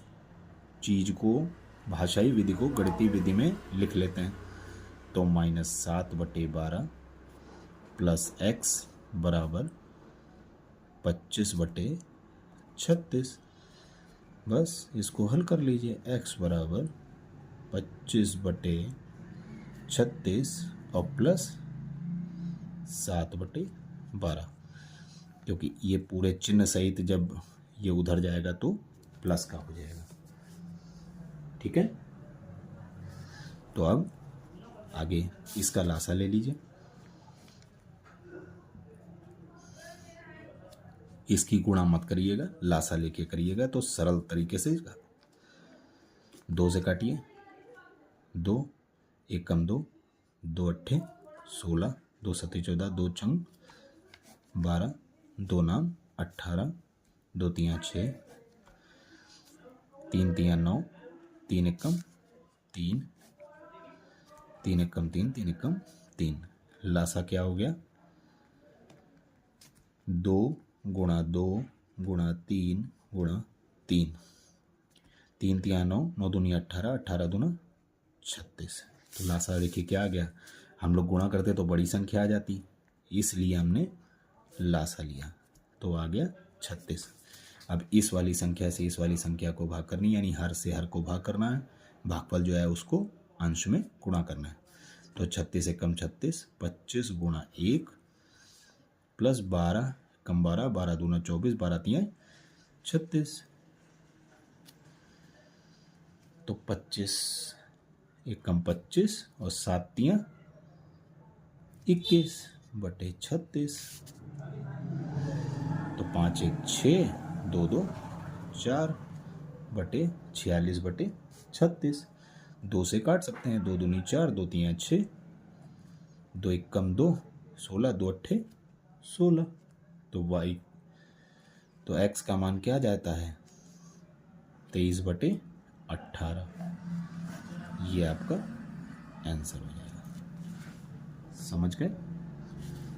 चीज को, भाषाई विधि को गणितीय विधि में लिख लेते हैं। तो -7/12 प्लस x बराबर 25/36। बस इसको हल कर लीजिए। x बराबर 25/36 और प्लस 7/12, क्योंकि ये पूरे चिन्ह सहित जब ये उधर जाएगा तो प्लस का हो जाएगा। ठीक है, तो अब आगे इसका लासा ले लीजिए। इसकी गुणा मत करिएगा, लासा लेके करिएगा तो सरल तरीके से 2 से काटिए। 2 1 कम 2, 2 अट्ठे 16, 2 सत्ते 14, 2 छंग 12, 2 नाम 18, 2 तियां 6, 3 तियां 9, 3 एकम 3, 3 एकम 3, 3 एकम 3। लासा क्या हो गया? 2 गुणा 2 गुणा 3 गुणा 3, 3 तियां 9, 9 दूनी 18, 18 दूना 36। तो लासा देखिए क्या आ गया। हम लोग गुणा करते तो बड़ी संख्या आ जाती, इसलिए हमने लासा लिया, तो आ गया 36। अब इस वाली संख्या से इस वाली संख्या को भाग करनी, यानी हर से हर को भाग करना है। भागफल जो है उसको अंश में गुणा करना है। तो 36 एकम 36, 25 गुणा 1 प्लस 12 कम 12, 12 दूना 24, 12 तियां 36। तो 25 एकम 25 और 7 तियां 21/36। तो 5 1 6, 2 2 4/46/36। 2 से काट सकते हैं, 2 दूनी 4, 2 तियां 6, 2 1 कम 2 16, 2 अट्ठे 16। तो y, तो x का मान क्या जाता है? 23/18। ये आपका आंसर हो जाएगा। समझ गए?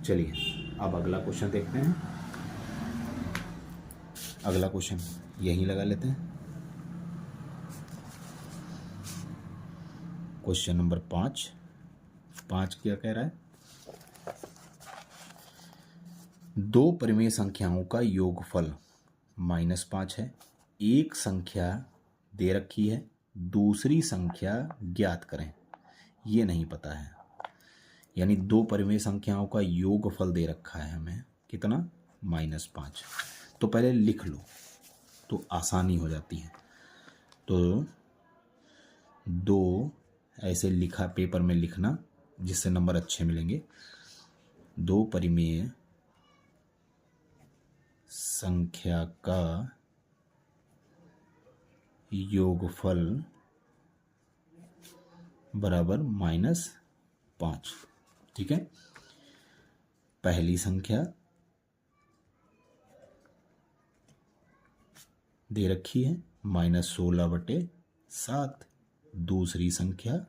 चलिए अब अगला क्वेश्चन देखते हैं। अगला क्वेश्चन यहीं लगा लेते हैं। क्वेश्चन नंबर 5 क्या कह रहा है? 2 परिमेय संख्याओं का योगफल -5 है। एक संख्या दे रखी है, दूसरी संख्या ज्ञात करें। ये नहीं पता है, यानी 2 परिमेय संख्याओं का योगफल दे रखा है हमें, कितना? -5। तो पहले लिख लो तो आसानी हो जाती है। तो 2 ऐसे लिखा, पेपर में लिखना, जिससे नंबर अच्छे मिलेंगे। 2 परिमेय संख्या का योगफल बराबर -5। ठीक है, पहली संख्या दे रखी है -16/7। दूसरी संख्या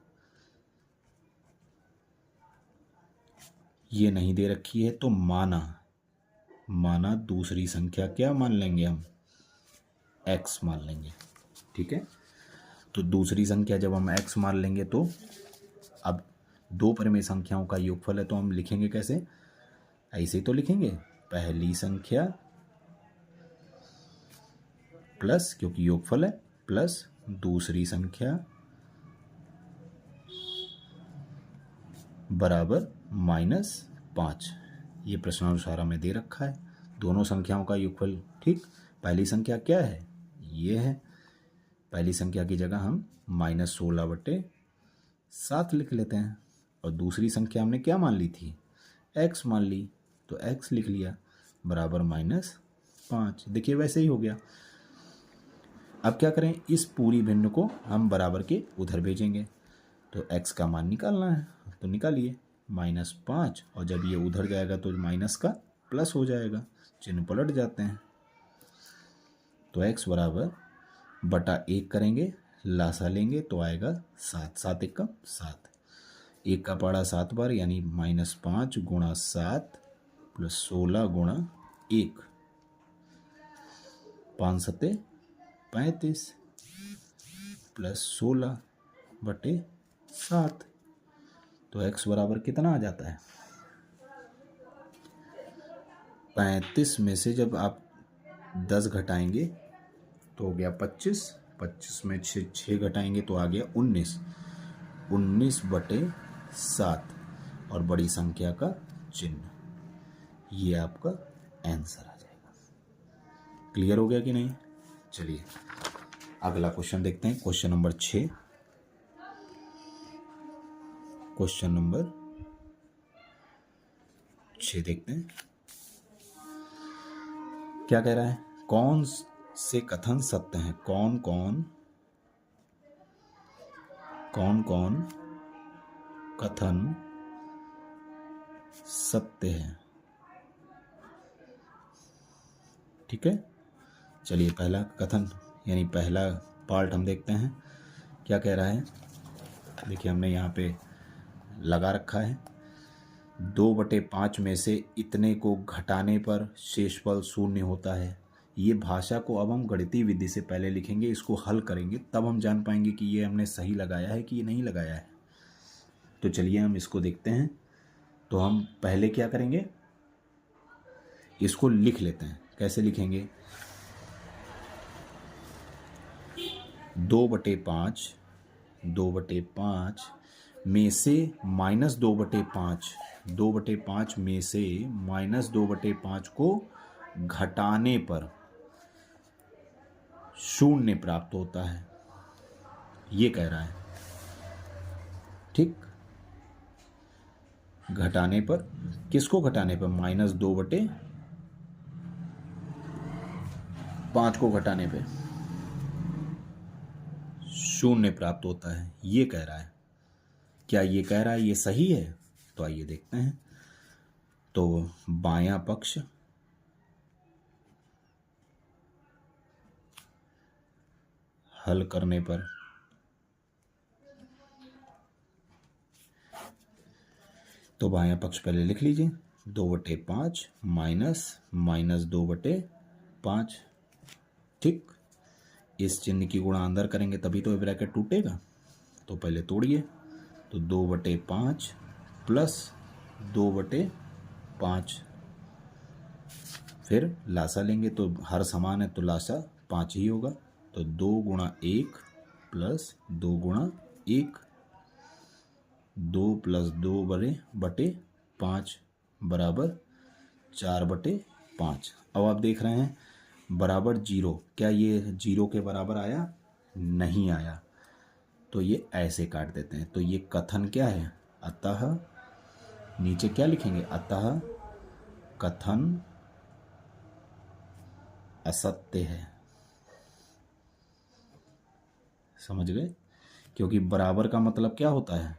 ये नहीं दे रखी है, तो माना दूसरी संख्या क्या मान लेंगे हम, x मान लेंगे। ठीक है, तो दूसरी संख्या जब हम x मान लेंगे तो अब दो परिमेय संख्याओं का योगफल है, तो हम लिखेंगे कैसे, ऐसे ही तो लिखेंगे, पहली संख्या प्लस, क्योंकि योगफल है, प्लस दूसरी संख्या बराबर -5। ये प्रश्नानुसार में दे रखा है दोनों संख्याओं का योगफल। ठीक, पहली संख्या क्या है, ये है, पहली संख्या की जगह हम -16/7 लिख लेते हैं, और दूसरी संख्या हमने क्या मान ली थी, x मान ली, तो x लिख लिया बराबर -5। देखिए वैसे ही हो गया। अब क्या करें, इस पूरी भिन्न को हम बराबर के उधर भेजेंगे, तो x का मान निकालना है, तो निकालिए -5, और जब ये उधर जाएगा तो माइनस का प्लस हो जाएगा, चिन्ह पलट जाते हैं, तो x बराबर बटा 1 करेंगे, लासा लेंगे तो आएगा 7, 7 × 7, 1 का पाड़ा 7 बार, यानी -5 × 7 + 16 × 1, 5 7 35 + 16/7, तो x बराबर कितना आ जाता है, 35 में से जब आप 10 घटाएंगे तो हो गया 25, 25 में 6 घटाएंगे तो आ गया 19, 19/7, और बड़ी संख्या का चिन्ह, ये आपका आंसर आ जाएगा। क्लियर हो गया कि नहीं? चलिए अगला क्वेश्चन देखते हैं, क्वेश्चन नंबर 6। क्वेश्चन नंबर 6 देखते हैं क्या कह रहा है, कौन से कथन सत्य हैं, कौन कौन कथन सत्य है। ठीक है, चलिए पहला कथन यानी पहला पार्ट हम देखते हैं क्या कह रहा है। देखिए हमने यहाँ पे लगा रखा है, 2/5 में से इतने को घटाने पर शेषफल 0 होता है। ये भाषा को अब हम गणितीय विधि से पहले लिखेंगे, इसको हल करेंगे, तब हम जान पाएंगे कि ये हमने सही लगाया है कि ये नहीं लगाया है। तो चलिए हम इसको देखते हैं। तो हम पहले क्या करेंगे, इसको लिख लेते हैं। कैसे लिखेंगे, 2/5 में से -2/5, 2/5 में से -2/5 को घटाने पर 0 प्राप्त होता है, ये कह रहा है। ठीक, घटाने पर, किसको घटाने पर, -2/5 को घटाने पे 0 प्राप्त होता है, ये कह रहा है। क्या ये कह रहा है ये सही है? तो आइए देखते हैं। तो बायां पक्ष हल करने पर तो बायां पक्ष पहले लिख लीजिए, 2/5 -2/5। ठीक, इस चिन्ह की गुणा अंदर करेंगे तभी तो ये ब्रैकेट टूटेगा, तो पहले तोड़िए। तो 2/5 प्लस 2/5, फिर लासा लेंगे तो हर समान है तो लासा 5 ही होगा। तो 2 × 1 प्लस 2 × 1, 2 + 2/5 बराबर 4/5। अब आप देख रहे हैं बराबर 0, क्या ये 0 के बराबर आया? नहीं आया, तो ये ऐसे काट देते हैं। तो ये कथन क्या है, अतः, नीचे क्या लिखेंगे, अतः कथन असत्य है। समझ गए? क्योंकि बराबर का मतलब क्या होता है,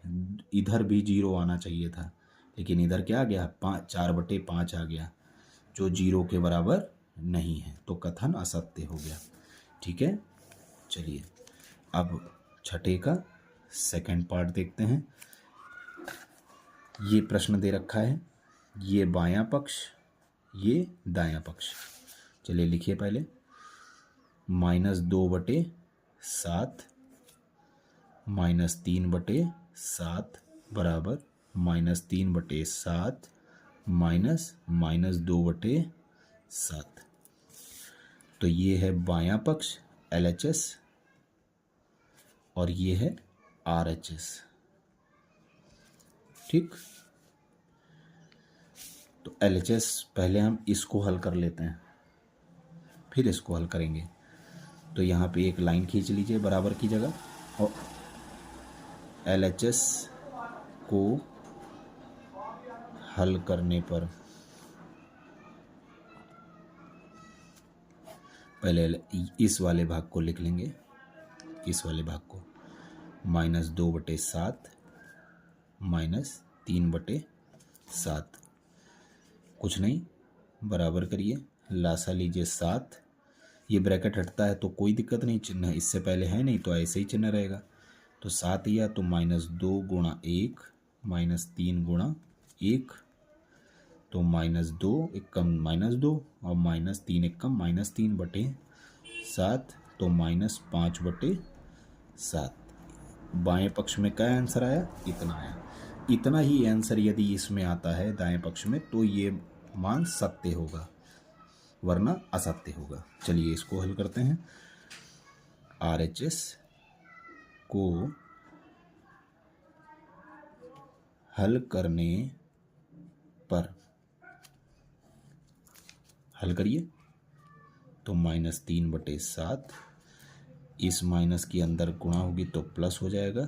इधर भी 0 आना चाहिए था, लेकिन इधर क्या आ गया, 4/5 आ गया, जो 0 के बराबर नहीं है, तो कथन असत्य हो गया। ठीक है, चलिए अब छठे का सेकंड पार्ट देखते हैं। ये प्रश्न दे रखा है, ये बायां पक्ष, ये दायां पक्ष। चलिए लिखिए पहले, -2/7 -3/7 बराबर -3/7 -2/7। तो ये है बायां पक्ष LHS और ये है RHS। ठीक, तो LHS पहले हम इसको हल कर लेते हैं, फिर इसको हल करेंगे। तो यहाँ पे एक लाइन खींच लीजिए बराबर की जगह, और LHS को हल करने पर पहले इस वाले भाग को लिख लेंगे, इस वाले भाग को -2/7 -3/7। कुछ नहीं, बराबर करिए, लासा लीजिए 7। ये ब्रैकेट हटता है तो कोई दिक्कत नहीं, चिन्ह इससे पहले है नहीं तो ऐसे ही चिन्ह रहेगा। तो 7 या तो -2 × 1 -3 × 1, तो -2 एकम -2 और -3 एकम -3/7, तो -5/7। बाएं पक्ष में क्या आंसर आया? इतना आया। इतना ही आंसर यदि इसमें आता है दाएं पक्ष में तो ये मान सत्य होगा, वरना असत्य होगा। चलिए इसको हल करते हैं। RHS को हल करने पर, हल करिए, तो -3/7, इस माइनस की अंदर गुणा होगी तो प्लस हो जाएगा,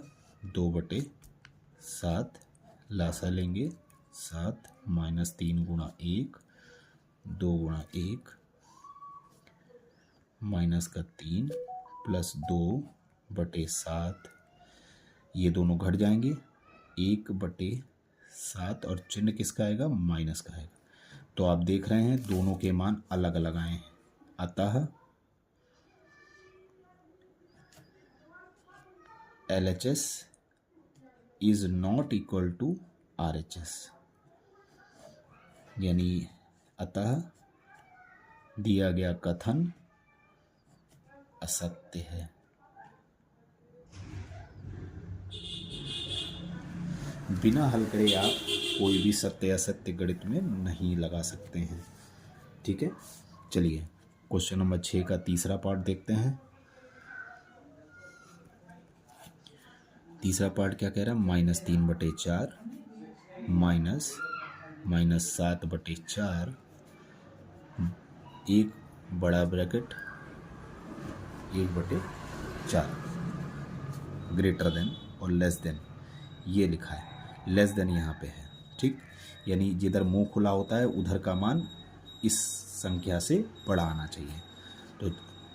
2/7, लासा लेंगे 7 -3 × 1, 2 × 1 -3 + 2/7, ये दोनों घट जाएंगे, 1/7 और चिन्ह किसका आएगा? माइनस का आएगा। तो आप देख रहे हैं दोनों के मान अलग अलग आए हैं, अतः LHS is not equal to RHS, यानी अतः दिया गया कथन असत्य है। बिना हल करे आप कोई भी सत्य असत्य गणित में नहीं लगा सकते हैं। ठीक है, चलिए क्वेश्चन नंबर 6 का तीसरा पार्ट देखते हैं। तीसरा पार्ट क्या कह रहा है? -3/4 -7/4, एक बड़ा ब्रैकेट 1/4 ग्रेटर देन और लेस देन, ये लिखा है, लेस देन यहाँ पे है। ठीक, यानी जिधर मुंह खुला होता है उधर का मान इस संख्या से बड़ा आना चाहिए। तो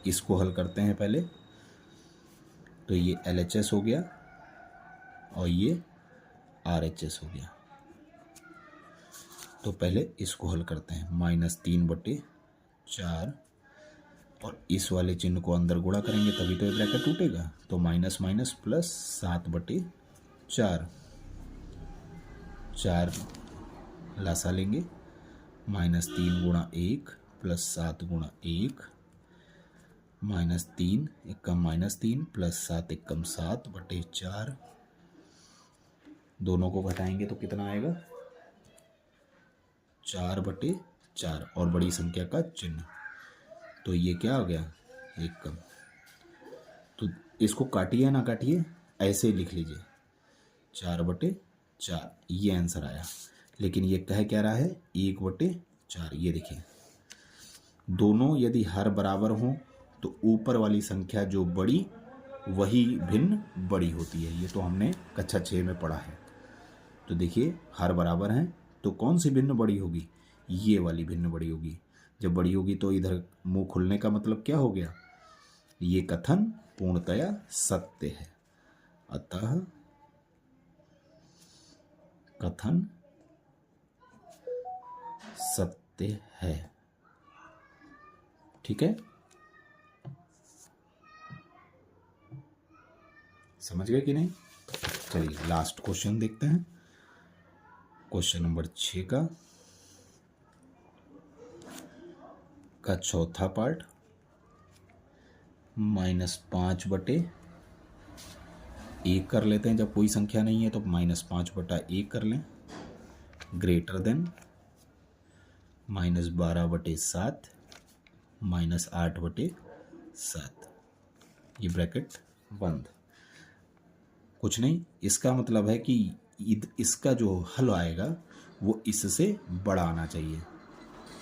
इसको हल करते हैं पहले। तो ये LHS हो गया और ये RHS हो गया। तो पहले इसको हल करते हैं, -3/4 और इस वाले चिन्ह को अंदर गुणा करेंगे तभी तो ये ब्रैकेट टूटेगा। तो माइनस माइनस प्लस 7/4, 4 लासा लेंगे, -3 × 1 + 7 × 1, -3 एकम -3 + 7 एकम 7/4। दोनों को घटाएंगे तो कितना आएगा? 4/4 और बड़ी संख्या का चिन्ह, तो ये क्या हो गया? एकम। तो इसको काटिए ना काटिए, ऐसे ही लिख लीजिए 4/4, ये आंसर आया। लेकिन ये कह क्या रहा है? 1/4। ये देखिए, दोनों यदि हर बराबर हों तो ऊपर वाली संख्या जो बड़ी वही भिन्न बड़ी होती है। ये तो हमने कक्षा 6 में पढ़ा है। तो देखिए हर बराबर हैं तो कौन सी भिन्न बड़ी होगी? ये वाली भिन्न बड़ी होगी। जब बड़ी होगी तो इधर मुंह खुलने का मतलब क्या हो गया? ये कथन पूर्णतया सत्य है। अतः कथन सत्य है। ठीक है, समझ गए कि नहीं? चलिए लास्ट क्वेश्चन देखते हैं, क्वेश्चन नंबर 6 का चौथा पार्ट। -5/1 कर लेते हैं, जब कोई संख्या नहीं है तो -5/1 कर लें, ग्रेटर देन -12/7 -8/7, ये ब्रैकेट बंद। कुछ नहीं, इसका मतलब है कि इसका जो हल आएगा वो इससे बड़ा आना चाहिए,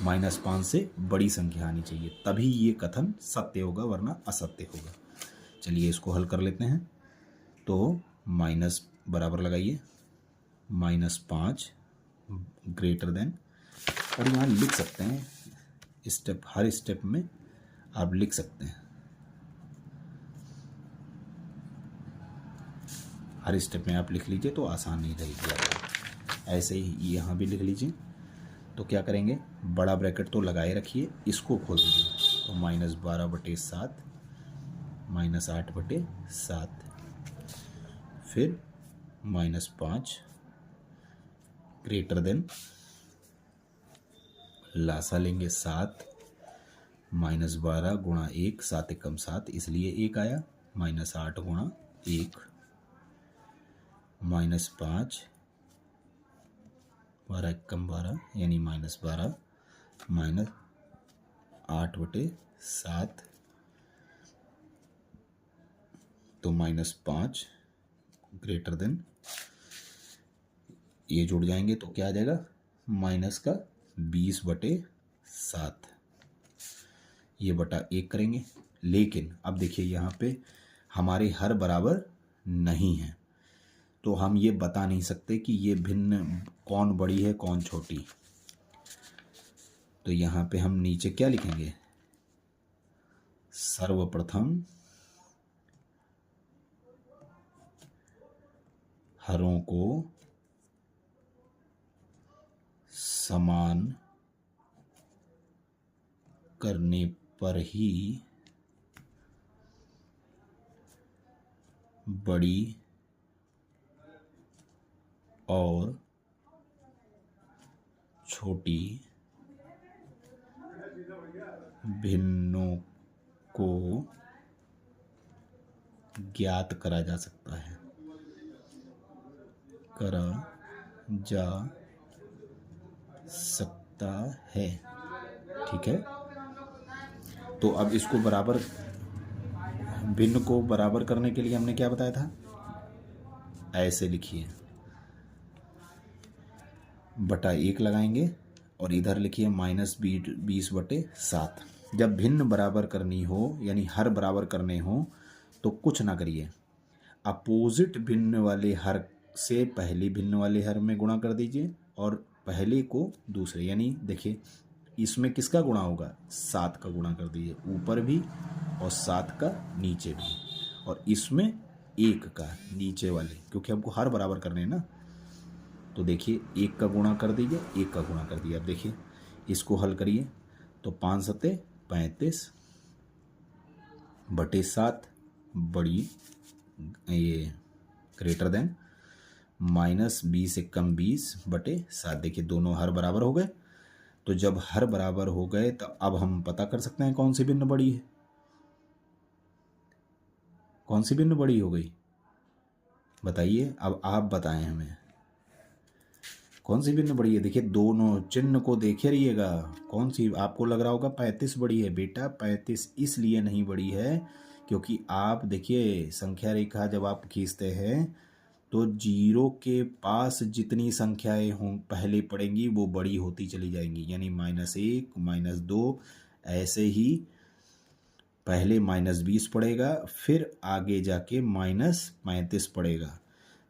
-5 से बड़ी संख्या आनी चाहिए, तभी ये कथन सत्य होगा, वरना असत्य होगा। चलिए इसको हल कर लेते हैं। तो माइनस बराबर लगाइए, -5 ग्रेटर देन, और यहाँ लिख सकते हैं स्टेप, हर स्टेप में आप लिख सकते हैं, हर स्टेप में आप लिख लीजिए तो आसानी रहेगी आपको। ऐसे ही यहाँ भी लिख लीजिए। तो क्या करेंगे, बड़ा ब्रैकेट तो लगाए रखिए, इसको खोल दीजिए, तो -12/7 -8/7, फिर -5 ग्रेटर देन, लासा लेंगे 7, -12 गुणा 1, 7 एकम 7, इसलिए 1 आया, -8 गुणा 1, -5 12 एकम 12 यानी -12, -8/7, तो -5 ग्रेटर देन, ये जुड़ जाएंगे तो क्या आ जाएगा, -20/7, ये बटा 1 करेंगे। लेकिन अब देखिए यहाँ पे हमारे हर बराबर नहीं है, तो हम ये बता नहीं सकते कि ये भिन्न कौन बड़ी है कौन छोटी। तो यहाँ पे हम नीचे क्या लिखेंगे, सर्वप्रथम हरों को समान करने पर ही बड़ी और छोटी भिन्नों को ज्ञात करा जा सकता है, ठीक है। तो अब इसको बराबर, भिन्न को बराबर करने के लिए हमने क्या बताया था, ऐसे लिखिए, बटा 1 लगाएंगे और इधर लिखिए -20/7। जब भिन्न बराबर करनी हो यानी हर बराबर करने हो तो कुछ ना करिए, अपोजिट भिन्न वाले हर से पहले भिन्न वाले हर में गुणा कर दीजिए और पहले को दूसरे, यानी देखिए इसमें किसका गुणा होगा, 7 का गुणा कर दीजिए, ऊपर भी और 7 का नीचे भी, और इसमें 1 का नीचे वाले, क्योंकि हमको हर बराबर करने हैं ना। तो देखिए 1 का गुणा कर दीजिए, 1 का गुणा कर दिया। अब देखिए इसको हल करिए तो 5 सत्ते 35/7 बड़ी, ये ग्रेटर देन, -20 एकम 20/7। देखिए दोनों हर बराबर हो गए। तो जब हर बराबर हो गए तो अब हम पता कर सकते हैं कौन सी भिन्न बड़ी है, कौन सी भिन्न बड़ी हो गई, बताइए। अब आप बताएं हमें कौन सी भिन्न बड़ी है। देखिए दोनों चिन्ह को देखे रहिएगा, कौन सी आपको लग रहा होगा 35 बड़ी है, बेटा 35 इसलिए नहीं बड़ी है क्योंकि आप देखिए संख्या रेखा जब आप खींचते हैं तो 0 के पास जितनी संख्याएं हों पहले पड़ेंगी वो बड़ी होती चली जाएंगी, यानी -1 -2, ऐसे ही पहले -20 पड़ेगा, फिर आगे जाके -35 पड़ेगा।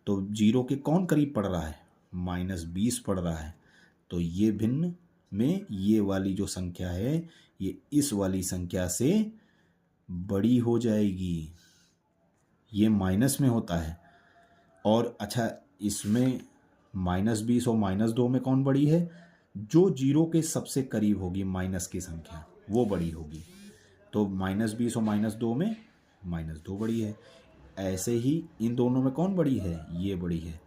तो 0 के कौन करीब पड़ रहा है, -20 पड़ रहा है। तो ये भिन्न में ये वाली जो संख्या है ये इस वाली संख्या से बड़ी हो जाएगी, ये माइनस में होता है। और अच्छा इसमें -20 और -2 में कौन बड़ी है, जो 0 के सबसे करीब होगी माइनस की संख्या वो बड़ी होगी। तो -20 और -2 में -2 बड़ी है। ऐसे ही इन दोनों में कौन बड़ी है, ये बड़ी है।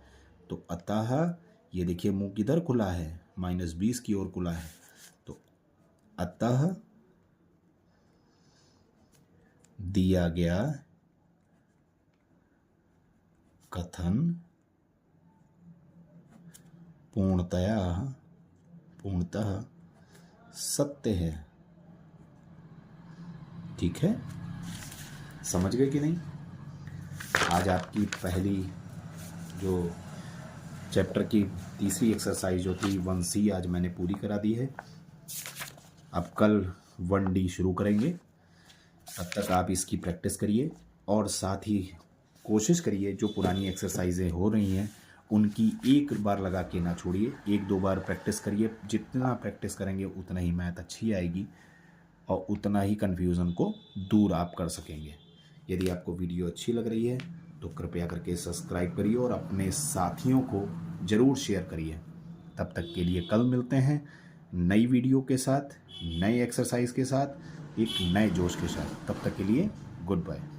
तो अतः ये देखिए मुंह किधर खुला है, -20 की ओर खुला है। तो अतः दिया गया कथन पूर्णतः सत्य है। ठीक है, समझ गए कि नहीं। आज आपकी पहली जो चैप्टर की तीसरी एक्सरसाइज जो थी 1C आज मैंने पूरी करा दी है। अब कल 1D शुरू करेंगे। तब तक आप इसकी प्रैक्टिस करिए और साथ ही कोशिश करिए जो पुरानी एक्सरसाइजें हो रही हैं उनकी एक बार लगा के ना छोड़िए, 1-2 बार प्रैक्टिस करिए। जितना प्रैक्टिस करेंगे उतना ही मैथ अच्छी आएगी और उतना ही कन्फ्यूज़न को दूर आप कर सकेंगे। यदि आपको वीडियो अच्छी लग रही है तो कृपया करके सब्सक्राइब करिए और अपने साथियों को ज़रूर शेयर करिए। तब तक के लिए कल मिलते हैं नई वीडियो के साथ, नए एक्सरसाइज के साथ, एक नए जोश के साथ। तब तक के लिए गुड बाय।